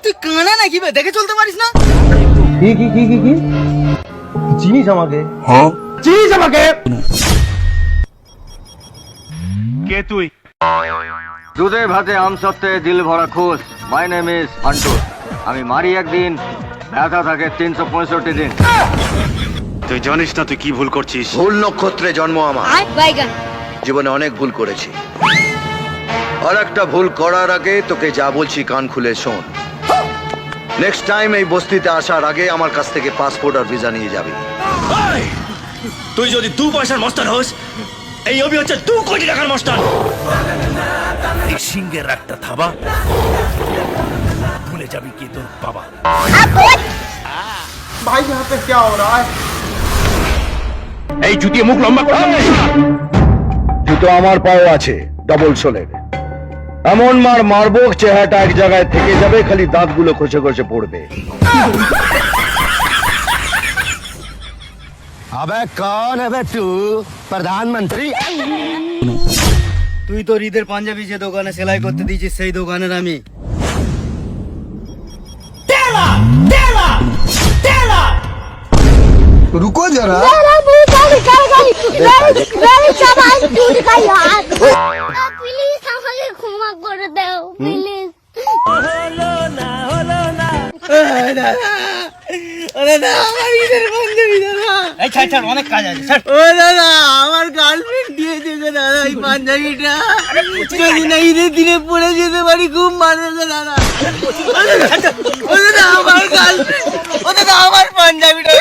তুই কানা নাকি বে? দেখে চলতে পারিস না? কি চিনিস আমাকে? চিনিস আমাকে? কে তুই? দুধে ভাতে আম সত্ত্বে দিল ভরা খুশ। My name is Fantu. আমি মারি একদিন, ব্যথা থাকে 365 দিন। তুই জানিস না তুই কি ভুল করছিস? ভুল নক্ষত্রে জন্ম আমার। জীবনে অনেক ভুল করেছি, আর একটা ভুল করার আগে তোকে যা বলছি কান খুলে শোন। নেক্সট টাইম এই বস্তিতে আসার আগে আমার কাছ থেকে পাসপোর্ট আর ভিসা নিয়ে যাবি। তুই যদি 2 পয়সার মস্তান হোস, এই অভি হচ্ছে 2 কোটি টাকার মস্তান। এই সিংহের একটা থাবা ভুলে যাবি কি তোর বাবা। ভাই यहाँ पे क्या हो रहा है? এই জুতিয়ে মুখ লম্বা করে জুতো আমার পাও আছে, ডবল সোলের। এমন মারবো চেহারাটা এক জায়গায় থেকে যাবে, খালি দাঁতগুলো খসে খসে পড়বে। अबे कौन है बे तू? प्रधानमंत्री? তুই তো ঈদের পাঞ্জাবি যে দোকানে সেলাই করতে দিয়েছিস সেই দোকানের আমি। रुको जरा। প্লিজ আমাকে ক্ষমা করে দাও প্লিজ। আরে না, আমার ঈদের পাঞ্জাবি দাদা। এই ছাড় অনেক কাজ আছে ছাড়। ও দাদা, আমার গার্লফ্রেন্ড দিয়েছে গো দাদা এই পাঞ্জাবিটা। যদি না ঈদের দিনে পরে যেতে পারি খুব মানবে গো দাদা। ও দাদা, আমার গার্লফ্রেন্ড, ও দাদা আমার পাঞ্জাবিটা